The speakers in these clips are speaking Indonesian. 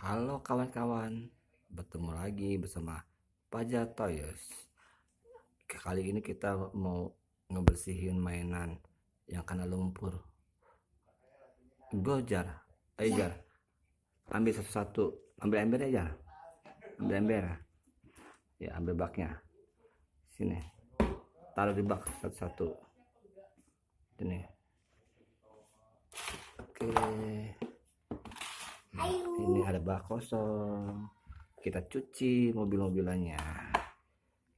Halo kawan-kawan, bertemu lagi bersama Paja Toys. Kali ini kita mau ngebersihin mainan yang kena lumpur. Gojar, ayo Jar, ambil satu-satu, ambil ember aja, ambil ember, ya ambil baknya, sini, taruh di bak satu-satu, ini. Oke, nah, ini ada bak kosong. Kita cuci mobil-mobilannya,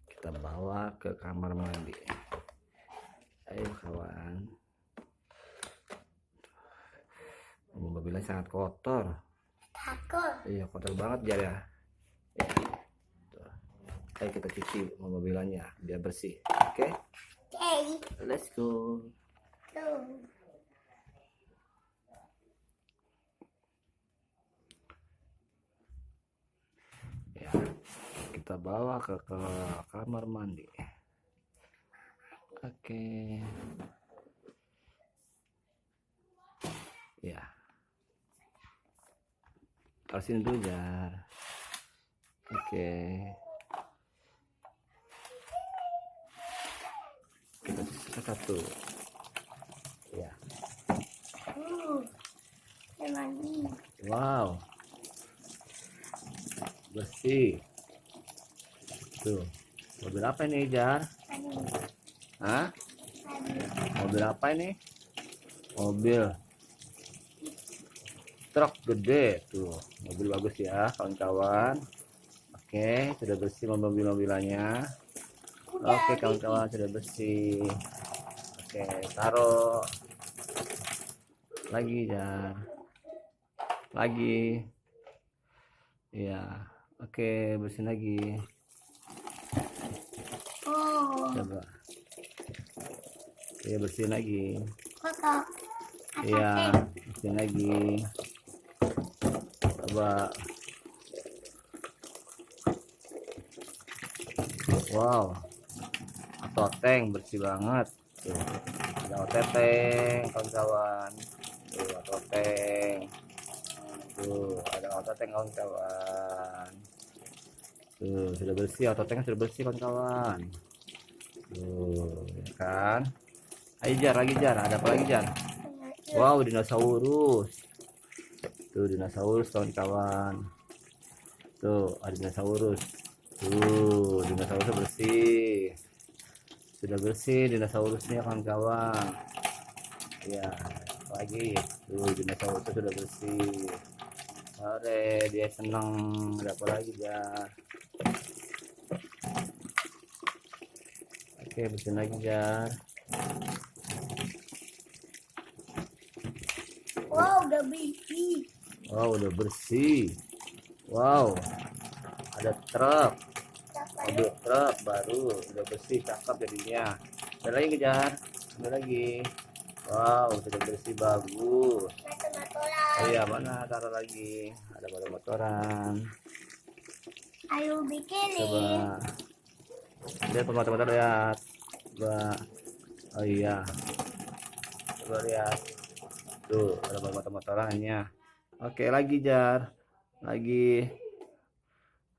kita bawa ke kamar mandi. Ayo kawan, mobilnya sangat kotor. Takut. Iya, kotor banget Jar ya. Tuh. Ayo kita cuci mobilannya biar bersih. Oke, Okay. let's go. Tuh. Ya, kita bawa ke kamar mandi. Oke. Ya, taruh sini dulu Jar. Oke, kita cuci satu. Ya, Mandi. wow, bersih. Tuh, mobil apa ini Jar? Hah? Mobil apa ini? Mobil truk gede. Tuh, mobil bagus ya kawan-kawan. Oke, sudah bersih mobil-mobilannya. Oke kawan-kawan, sudah bersih. Oke, taruh lagi ya, lagi. Iya, oke, bersihin lagi. Oh, Coba, iya bersihin lagi. kotor. Iya, bersihin lagi. Coba. Wow, ototeng bersih banget. Tuh, ada ototeng kawan-kawan. Tuh, ototeng. Tuh, ada ototeng kawan-kawan. Tuh, sudah bersih, ototengnya sudah bersih kawan-kawan. Tuh, ya kan? Ayo Jar, lagi Jar, ada apa lagi Jar? Wow, dinosaurus. Tuh, dinosaurus kawan-kawan. Tuh, ada dinosaurus. Tuh, dinosaurusnya bersih. Sudah bersih dinosaurusnya kawan-kawan. Ya, lagi. Tuh, dinosaurusnya sudah bersih. Sore, dia senang. Ada apa lagi Jar? Oke, bersihin lagi Jar. Wow, udah bersih. Wow, udah bersih. Wow, ada truk, mobil truk baru, udah bersih, cakep jadinya. Ada lagi Jar, ada lagi. Wow, sudah bersih, bagus. Motor-motoran. Oh iya, mana taruh lagi? Ada motor-motoran. Ayo bikinin. Coba lihat motor-motor, lihat. Coba. Oh iya, coba lihat. Tuh, ada motor-motorannya. Oke, lagi Jar, lagi.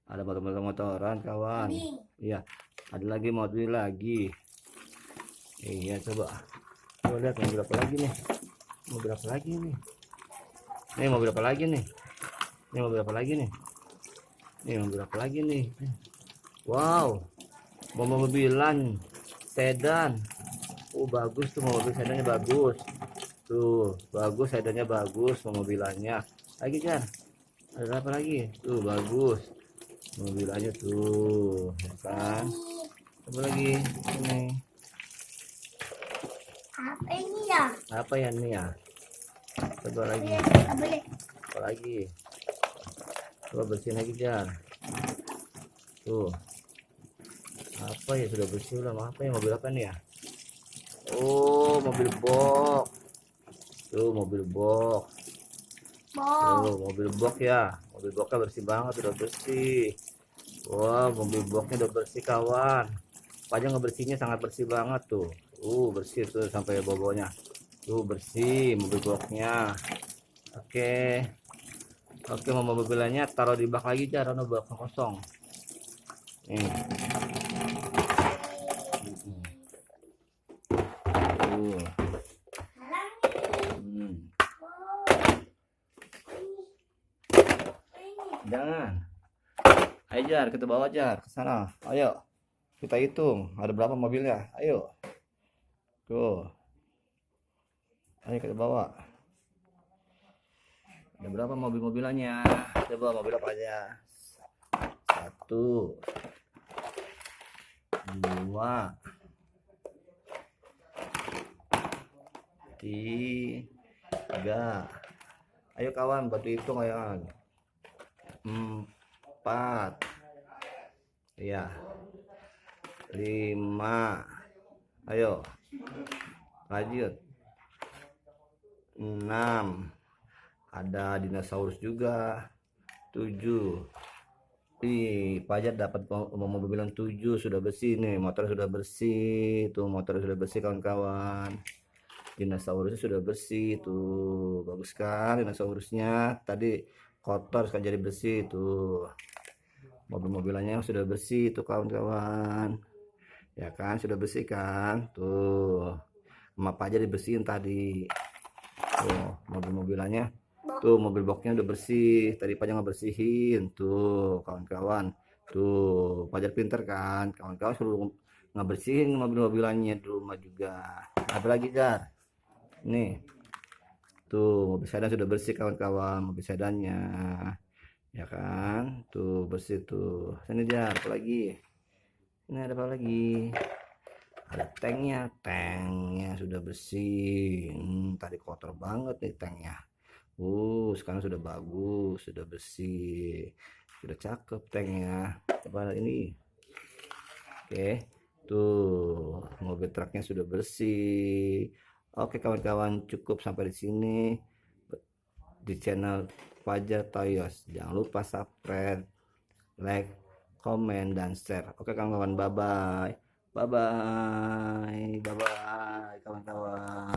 Ada motor-motoran kawan. Iya, ada lagi mobil lagi. Iya, coba lihat mobil apa lagi nih, mobil apa lagi nih, ini mobil apa lagi nih, ini mobil apa lagi nih, ini mobil apa lagi nih. Wow, mobilan sedan. Bagus tuh, mobil sedannya bagus tuh, bagus sedannya, bagus mobilannya. Lagi Jan, ada apa lagi tuh, bagus mobilannya tuh, ya kan. Coba lagi ini, Apa ini ya? apa ya ini ya, coba lagi, Boleh. apa lagi, coba bersihin lagi Jan. Tuh, apa ya, sudah bersih lah. Apa ya, mobil apa nih ya? Oh, mobil box. Tuh, mobil box. Tuh, mobil box ya. Mobil boxnya bersih banget, udah bersih. Wah, mobil boxnya udah bersih kawan. Pajang ngebersihnya sangat bersih banget tuh. Bersih tuh sampai bobonya. Tuh bersih mobil boxnya. Oke. Oke, mau mobilnya taruh di bak lagi, Jar, anu bak kosong. Nih. Tuh. Hmm. Jangan. Ayo Jar, kita bawa Jar ke sana. Ayo. Kita hitung ada berapa mobilnya. Ayo. Tuh. Ayo kita bawa. Ada berapa mobil-mobilannya? Coba mobil apa aja? 1, 2, 3. Ayo kawan, bantu hitung kawan. 4. Iya. 5. Ayo. Lanjut. 6. Ada dinosaurus juga. 7. Ih, Pajar dapat mobilan 7 sudah bersih nih, motor sudah bersih, tuh motor sudah bersih kawan-kawan. Dinosaurusnya sudah bersih tuh, bagus kan dinosaurusnya. Tadi kotor sekarang jadi bersih tuh. Mobil-mobilannya sudah bersih tuh kawan-kawan. Ya kan, sudah bersih kan? Tuh. Sama Pajar dibersihin tadi. Tuh, mobil-mobilannya. Tuh mobil boxnya udah bersih. Tadi Pajar ngebersihin. Tuh kawan-kawan. Tuh Pajar pinter kan. Kawan-kawan suruh ngebersihin mobil-mobilannya di rumah juga. Ada lagi Jar. Nih. Tuh mobil sedan sudah bersih kawan-kawan. Mobil sedannya. Ya kan. Tuh bersih tuh. Sini Jar. Apa lagi? Ini ada apa lagi? Ada tanknya sudah bersih. Tadi kotor banget nih tanknya. Sekarang sudah bagus, sudah bersih, sudah cakep tanknya. Coba ini. Oke, tuh mobil truknya sudah bersih. Oke kawan-kawan, cukup sampai di sini di channel Fajar Toyos. Jangan lupa subscribe, like, komen, dan share. Oke kawan-kawan, bye bye. Bye bye. Bye bye kawan-kawan.